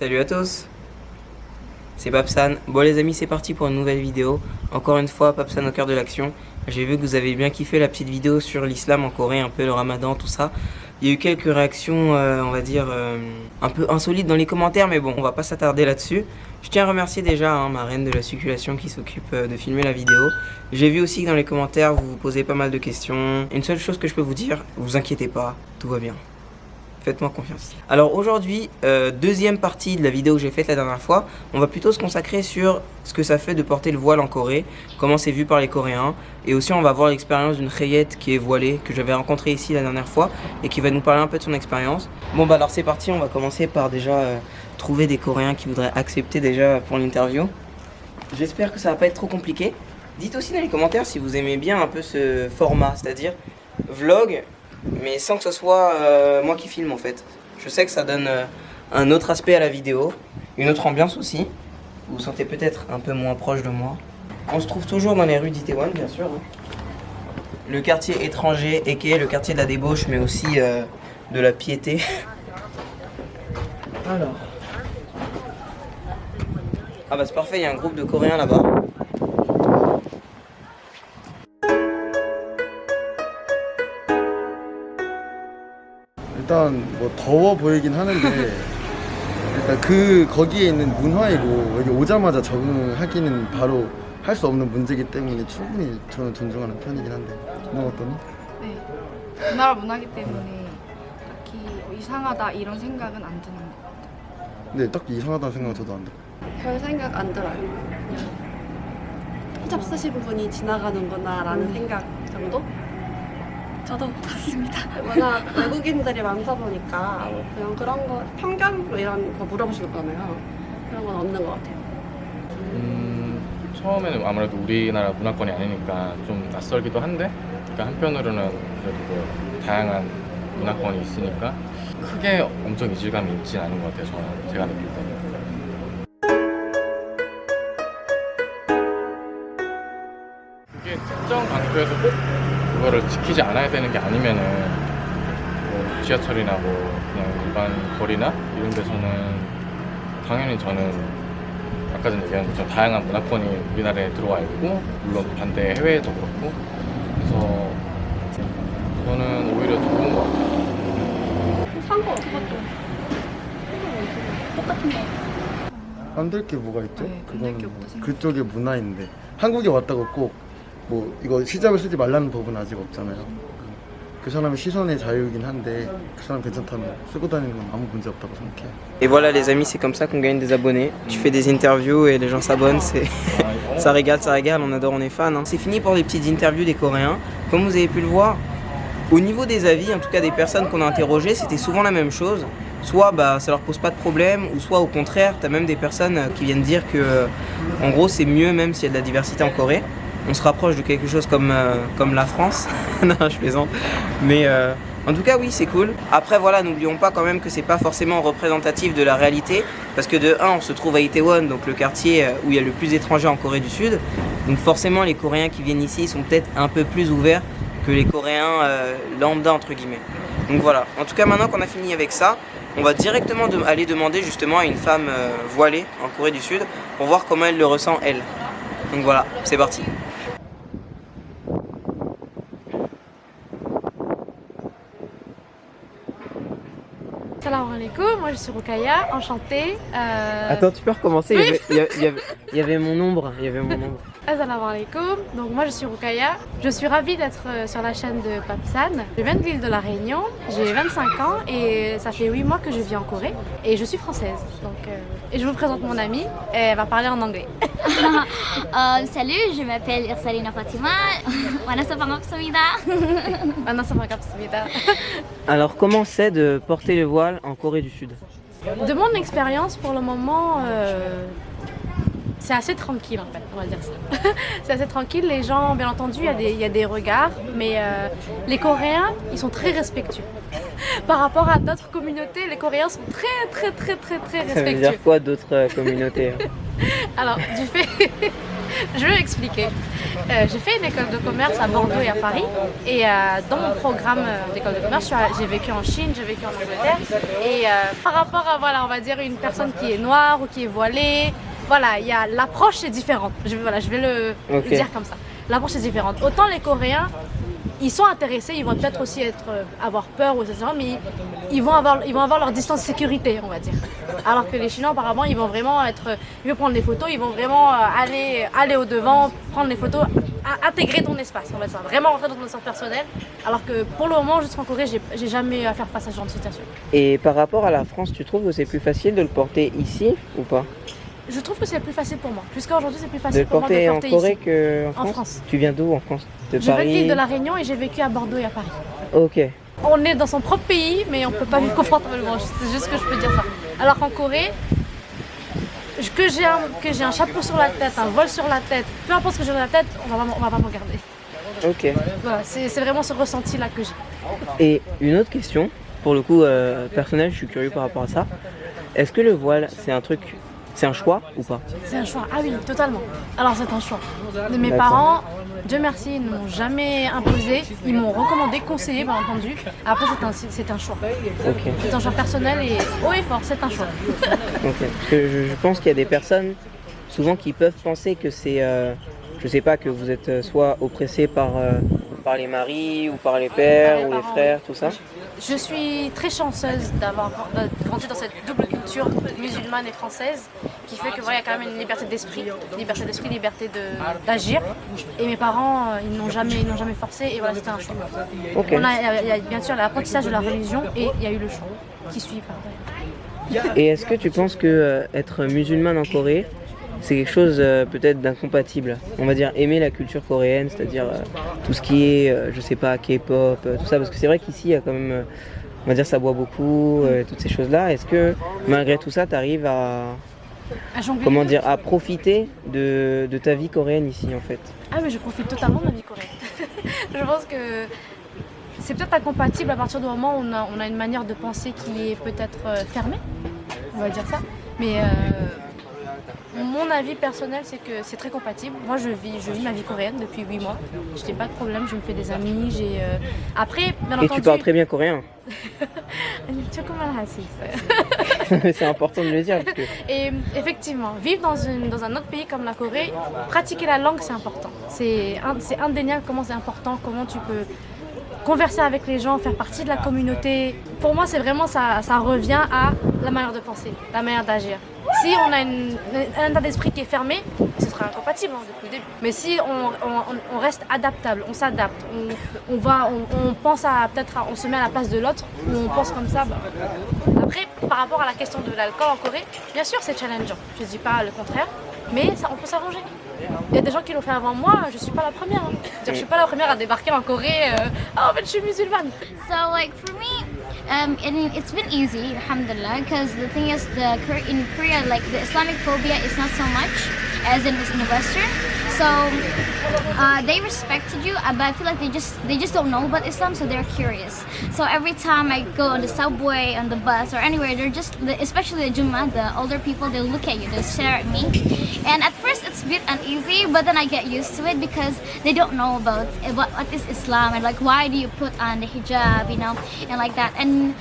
Salut à tous, c'est Papsan. Bon les amis, c'est parti pour une nouvelle vidéo. Encore une fois, Papsan au cœur de l'action. J'ai vu que vous avez bien kiffé la petite vidéo sur l'islam en Corée, un peu le ramadan, tout ça. Il y a eu quelques réactions, on va dire, un peu insolites dans les commentaires, mais bon, on va pas s'attarder là-dessus. Je tiens à remercier déjà ma reine de la circulation qui s'occupe de filmer la vidéo. J'ai vu aussi que dans les commentaires, vous vous posez pas mal de questions. Une seule chose que je peux vous dire, vous inquiétez pas, tout va bien. Faites-moi confiance. Alors aujourd'hui, deuxième partie de la vidéo que j'ai faite la dernière fois, on va plutôt se consacrer sur ce que ça fait de porter le voile en Corée, comment c'est vu par les Coréens, et aussi on va voir l'expérience d'une Khayet qui est voilée, que j'avais rencontrée ici la dernière fois, et qui va nous parler un peu de son expérience. Bon bah alors c'est parti, on va commencer par déjà trouver des Coréens qui voudraient accepter déjà pour l'interview. J'espère que ça va pas être trop compliqué. Dites aussi dans les commentaires si vous aimez bien un peu ce format, c'est-à-dire vlog, mais sans que ce soit moi qui filme en fait. Je sais que ça donne un autre aspect à la vidéo, une autre ambiance aussi. Vous vous sentez peut-être un peu moins proche de moi. On se trouve toujours dans les rues d'Itaewon, bien sûr. Le quartier étranger, aka le quartier de la débauche, mais aussi de la piété. Alors. Ah bah c'est parfait, il y a un groupe de Coréens là-bas. 일단 뭐 더워 보이긴 하는데 일단 거기에 있는 문화이고 여기 오자마자 적응을 하기는 바로 할 수 없는 문제이기 때문에 충분히 저는 존중하는 편이긴 한데 너 어떠니? 네. 그 나라 문화기 때문에 딱히 이상하다 이런 생각은 안 드는 것 같아요. 근데 딱히 이상하다는 생각은 저도 안 들어요. 별 생각 안 들어요. 그냥 히잡 쓰시는 분이 지나가는구나라는 생각 정도? 저도 같습니다. 워낙 외국인들이 많다 보니까 뭐 그냥 그런 거 편견 뭐 이런 거 물어보실 거잖아요. 그런 건 없는 것 같아요. 처음에는 아무래도 우리나라 문화권이 아니니까 좀 낯설기도 한데, 그러니까 한편으로는 그래도 뭐 다양한 문화권이 있으니까 크게 엄청 이질감이 있진 않은 것 같아요. 저는 제가 느낄 때는. 그게 특정 장소에서 꼭 그거를 지키지 않아야 되는 게 아니면은 뭐 지하철이나 뭐 그냥 일반 거리나 이런 데서는 당연히 저는 아까 전에 얘기한 것처럼 다양한 문화권이 우리나라에 들어와 있고, 물론 반대 해외에도 그렇고, 그래서 저는 오히려 좋은 것 같아요. 상관없어 또. 똑같은 거. 안 될 게 뭐가 있죠? 네, 안될게 없다 생각해요. 그쪽의 문화인데 한국에 왔다고 꼭 뭐 이거 히잡을 쓰지 말라는 법은 아직 없잖아요. 그 사람의 시선의 자유이긴 한데 그 사람 괜찮다면 쓰고 다니는 건 아무 문제 없다고 생각해요. Et voilà les amis, c'est comme ça qu'on gagne des abonnés. Tu fais des interviews et les gens s'abonnent, ça régale, on adore, on est fan. C'est fini pour les petites interviews des Coréens. Comme vous avez pu le voir, au niveau des avis, en tout cas des personnes qu'on a interrogées, c'était souvent la même chose. Soit bah, ça leur pose pas de problème, ou soit au contraire, tu as même des personnes qui viennent dire que en gros c'est mieux même s'il y a de la diversité en Corée. On se rapproche de quelque chose comme la France. Non, je plaisante. Mais en tout cas, oui, c'est cool. Après, voilà, n'oublions pas quand même que c'est pas forcément représentatif de la réalité. Parce que de 1, on se trouve à Itaewon, donc le quartier où il y a le plus d'étrangers en Corée du Sud. Donc forcément, les Coréens qui viennent ici sont peut-être un peu plus ouverts que les Coréens lambda, entre guillemets. Donc voilà. En tout cas, maintenant qu'on a fini avec ça, on va directement aller demander justement à une femme voilée en Corée du Sud pour voir comment elle le ressent, elle. Donc voilà, c'est parti. Salam alaikum, moi je suis Rukaya, enchantée. Attends, tu peux recommencer, Oui. il y avait mon ombre. Assalamu alaikum, donc moi je suis Rukaya. Je suis ravie d'être sur la chaîne de Papsan. Je viens de l'île de la Réunion, j'ai 25 ans et ça fait 8 mois que je vis en Corée. Et je suis française, donc, et je vous présente mon amie, et elle va parler en anglais. Salut, je m'appelle Irsalina Fatima. 만나서 반갑습니다. 만나서 반갑습니다. Alors, comment c'est de porter le voile en Corée du Sud? De mon expérience, pour le moment, c'est assez tranquille en fait, on va dire ça. C'est assez tranquille, les gens, bien entendu, il y a des regards, mais les Coréens, ils sont très respectueux. Par rapport à d'autres communautés, les Coréens sont très Ça veut respectueux. dire quoi d'autres communautés? Alors, Je vais expliquer. J'ai fait une école de commerce à Bordeaux et à Paris. Et dans mon programme d'école de commerce, j'ai vécu en Chine, j'ai vécu en Angleterre. Et par rapport à, voilà, on va dire, une personne qui est noire ou qui est voilée, voilà, il y a l'approche est différente. Je vais le dire comme ça. L'approche est différente. Autant les Coréens, ils sont intéressés, ils vont peut-être aussi avoir peur, etc. Mais ils vont avoir leur distance de sécurité, on va dire. Alors que les Chinois, apparemment, ils vont vraiment ils vont prendre des photos, ils vont vraiment aller au devant, prendre les photos, intégrer ton espace, on va dire, vraiment rentrer dans ton espace personnel. Alors que pour le moment, jusqu'en Corée, j'ai jamais eu à faire face à ce genre de situation. Et par rapport à la France, tu trouves que c'est plus facile de le porter ici ou pas? Je trouve que c'est plus facile pour moi. Jusqu'à aujourd'hui, c'est plus De facile le pour moi de le porter porter en Corée ici. qu'en France? En France. Tu viens d'où en France? De Je Paris? viens de La Réunion et j'ai vécu à Bordeaux et à Paris. Ok. On est dans son propre pays, mais on ne peut pas vivre confortablement. C'est juste que je peux dire ça. Alors qu'en Corée, que j'ai un chapeau sur la tête, un vol sur la tête, peu importe ce que j'ai dans la tête, on va pas me regarder. Ok. Voilà, c'est vraiment ce ressenti-là que j'ai. Et une autre question, pour le coup personnel, je suis curieux par rapport à ça. Est-ce que le voile, c'est un choix ou pas? C'est un choix. Ah oui, totalement. Alors c'est un choix. Mes D'accord. parents, Dieu merci, ne m'ont jamais imposé. Ils m'ont recommandé, conseillé, bien entendu. Après, c'est un choix. Ok. C'est un choix personnel et haut et fort, c'est un choix. Ok. Parce que je pense qu'il y a des personnes, souvent, qui peuvent penser que c'est, je sais pas, que vous êtes soit oppressé par les maris ou par les pères les ou les parents, frères, tout ça. Je suis très chanceuse d'avoir grandi dans cette double culture musulmane et française qui fait que voilà, il y a quand même une liberté d'esprit, liberté d'agir. Et mes parents, ils n'ont jamais forcé et voilà, c'était un choix. Ok. Il y a bien sûr l'apprentissage de la religion et il y a eu le choix qui suit par derrière. Et est-ce que tu penses que être musulmane en Corée, c'est quelque chose peut-être d'incompatible? On va dire aimer la culture coréenne, c'est-à-dire tout ce qui est, je sais pas, K-pop, tout ça, parce que c'est vrai qu'ici il y a quand même, on va dire ça boit beaucoup, toutes ces choses-là. Est-ce que malgré tout ça, tu arrives à jongler. à profiter de ta vie coréenne ici en fait? Ah mais je profite totalement de ma vie coréenne. Je pense que c'est peut-être incompatible à partir du moment où on a une manière de penser qui est peut-être fermée, on va dire ça. Mais mon avis personnel, c'est que c'est très compatible. Moi, je vis ma vie coréenne depuis 8 mois. Je n'ai pas de problème, je me fais des amis. Après, bien Et entendu... tu parles très bien coréen. C'est important de le dire. Parce que... Et effectivement, vivre dans un autre pays comme la Corée, pratiquer la langue, c'est important. C'est indéniable comment c'est important, comment tu peux converser avec les gens, faire partie de la communauté. Pour moi, c'est vraiment ça revient à la manière de penser, la manière d'agir. Si on a un état d'esprit qui est fermé, ce sera incompatible depuis le début. Mais si on reste adaptable, on s'adapte, on pense on se met à la place de l'autre, ou on pense comme ça. Après, par rapport à la question de l'alcool en Corée, bien sûr c'est challengeant. Je ne dis pas le contraire, mais ça, on peut s'arranger. Il y a des gens qui l'ont fait avant moi, je ne suis pas la première. Je ne suis pas la première à débarquer en Corée. En fait, je suis musulmane. So like for me, it's been easy, alhamdulillah, because the thing is, in Korea, like the Islamic phobia is not so much as in the Western. So they respected you, but I feel like they just don't know about Islam, so they're curious. So every time I go on the subway, on the bus, or anywhere, they're just, especially the Jummah, the older people, they'll look at you, they'll stare at me. And at first it's a bit uneasy, but then I get used to it because they don't know about what is Islam and like why do you put on the hijab, you know, and like that. And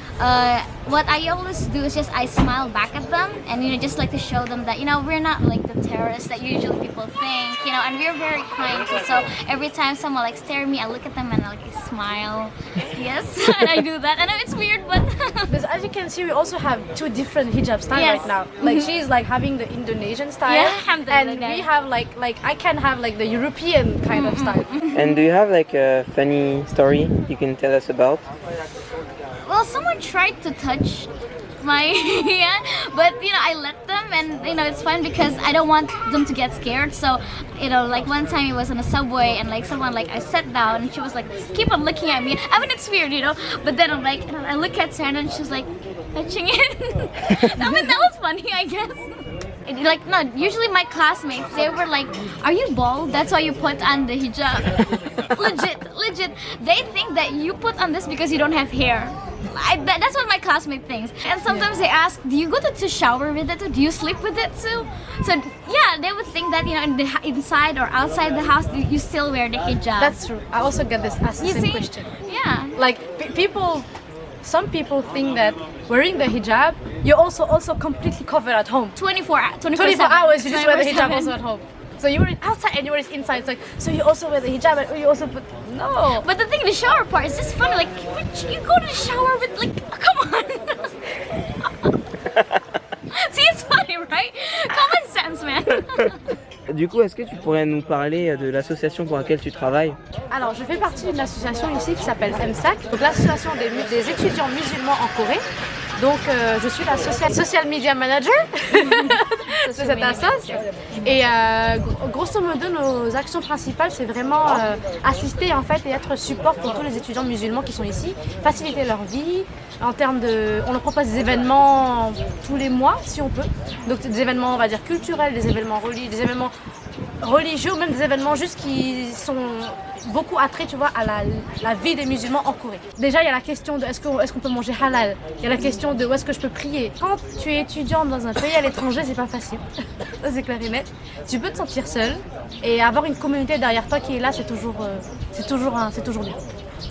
what I always do is just I smile back at them and, you know, just like to show them that, you know, we're not like the terrorists that usually people think, you know, and we're very kind too. So every time someone like stare at me, I look at them and I like smile. Yes, and I do that. I know it's weird, but Because as you can see, we also have two different hijab styles Yes. right now. Like she's like having the Indonesian style, Yeah, alhamdulillah. and we have like I can have like the European kind of style. And do you have like a funny story you can tell us about? well, someone tried to touch my hand, but you know I let them, and you know it's fine because I don't want them to get scared. So you know, like one time it was on a subway and like someone like I sat down and she was like keep on looking at me. I mean it's weird, you know, but then I'm like, and I look at her and she's like touching it. I mean that was funny, I guess. Like no, usually my classmates they were like, "Are you bald? That's why you put on the hijab." legit. They think that you put on this because you don't have hair. That's what my classmate thinks. And sometimes they ask, do you go to shower with it, or do you sleep with it too? So yeah, they would think that, you know, inside or outside the house, you still wear the hijab. That's true. I also get this asked the You same see? question. Yeah. Like some people think that wearing the hijab, you're also completely covered at home. 24 hours, you just wear the hijab 24/7. also at home. So you wear it outside and you wear it inside. It's like, so you also wear the hijab and you also put, no. But the thing, the shower part is just funny. Like, you go to the shower with, like, come on. See, it's funny, right? Common sense, man. Du coup, est-ce que tu pourrais nous parler de l'association pour laquelle tu travailles? Alors, je fais partie d'une association ici qui s'appelle MSAC, donc l'association des étudiants musulmans en Corée. Donc, je suis la social media manager de cette association. Et grosso modo, nos actions principales, c'est vraiment assister en fait et être support pour tous les étudiants musulmans qui sont ici, faciliter leur vie. En termes de, on leur propose des événements tous les mois, si on peut. Donc, des événements, on va dire culturels, des événements religieux, ou même des événements juste qui sont beaucoup attraits, tu vois, à la vie des musulmans en Corée. Déjà, il y a la question de est-ce qu'on peut manger halal. Il y a la question de où est-ce que je peux prier. Quand tu es étudiant dans un pays à l'étranger, c'est pas facile. Ça, c'est clair et net. Tu peux te sentir seul et avoir une communauté derrière toi qui est là, c'est toujours bien.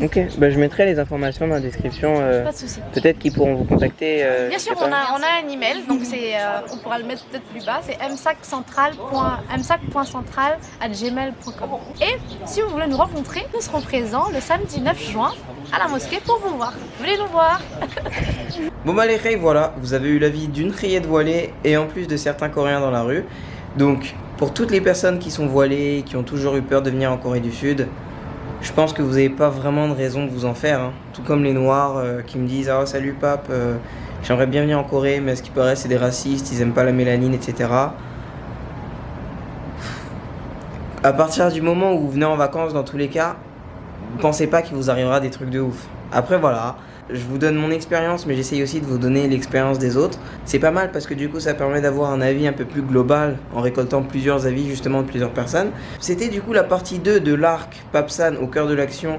Ok, bah, je mettrai les informations dans la description. Pas de souci. Peut-être qu'ils pourront vous contacter. Bien sûr, on a un email, donc on pourra le mettre peut-être plus bas, c'est msac.central@gmail.com. Et si vous voulez nous rencontrer, nous serons présents le samedi 9 juin à la mosquée pour vous voir. Venez nous voir. Bon bah les Khaïs, voilà, vous avez eu l'avis d'une Khayette voilée et en plus de certains Coréens dans la rue. Donc pour toutes les personnes qui sont voilées, qui ont toujours eu peur de venir en Corée du Sud, je pense que vous n'avez pas vraiment de raison de vous en faire. Hein. Tout comme les Noirs qui me disent « Ah salut pape, j'aimerais bien venir en Corée, mais à ce qui paraît c'est des racistes, ils aiment pas la mélanine, etc. » À partir du moment où vous venez en vacances, dans tous les cas, pensez pas qu'il vous arrivera des trucs de ouf. Après voilà, je vous donne mon expérience, mais j'essaye aussi de vous donner l'expérience des autres. C'est pas mal parce que du coup ça permet d'avoir un avis un peu plus global en récoltant plusieurs avis justement de plusieurs personnes. C'était du coup la partie 2 de l'arc Papsan au cœur de l'action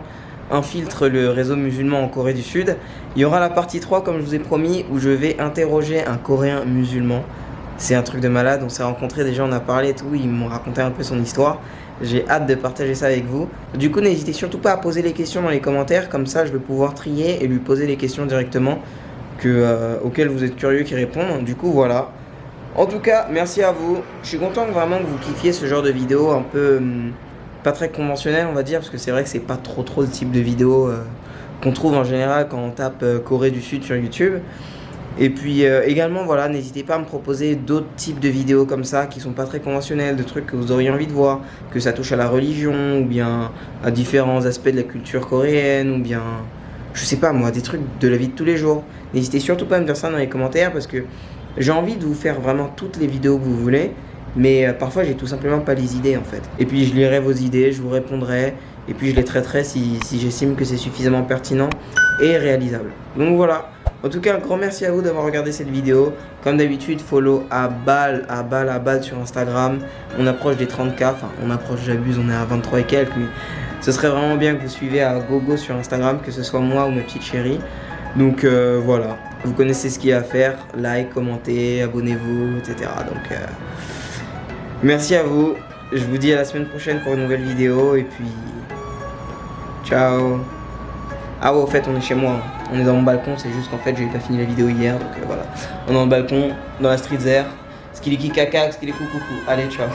infiltre le réseau musulman en Corée du Sud. Il y aura la partie 3 comme je vous ai promis où je vais interroger un Coréen musulman. C'est un truc de malade, on s'est rencontrés déjà, on a parlé et tout, ils m'ont raconté un peu son histoire. J'ai hâte de partager ça avec vous. Du coup, n'hésitez surtout pas à poser les questions dans les commentaires, comme ça je vais pouvoir trier et lui poser les questions directement auxquelles vous êtes curieux qui répondent. Du coup, voilà. En tout cas, merci à vous. Je suis content vraiment que vous kiffiez ce genre de vidéo un peu pas très conventionnel, on va dire, parce que c'est vrai que c'est pas trop le type de vidéo qu'on trouve en général quand on tape Corée du Sud sur YouTube. Et puis également voilà, n'hésitez pas à me proposer d'autres types de vidéos comme ça qui sont pas très conventionnelles, de trucs que vous auriez envie de voir, que ça touche à la religion ou bien à différents aspects de la culture coréenne ou bien je sais pas moi, des trucs de la vie de tous les jours. N'hésitez surtout pas à me dire ça dans les commentaires parce que j'ai envie de vous faire vraiment toutes les vidéos que vous voulez, mais parfois j'ai tout simplement pas les idées en fait. Et puis je lirai vos idées, je vous répondrai et puis je les traiterai si j'estime que c'est suffisamment pertinent et réalisable. Donc voilà. En tout cas, un grand merci à vous d'avoir regardé cette vidéo. Comme d'habitude, follow à balle sur Instagram. On approche des 30K, enfin on approche, j'abuse, on est à 23 et quelques. Mais ce serait vraiment bien que vous suiviez à gogo sur Instagram, que ce soit moi ou mes petites chéries. Donc voilà, vous connaissez ce qu'il y a à faire. Like, commentez, abonnez-vous, etc. Donc merci à vous. Je vous dis à la semaine prochaine pour une nouvelle vidéo. Et puis, ciao. Ah ouais, au fait, on est chez moi. On est dans mon balcon, c'est juste qu'en fait, j'ai pas fini la vidéo hier. Donc voilà. On est dans le balcon, dans la street air. Skiliki caca, skiliki coucou. Allez, ciao.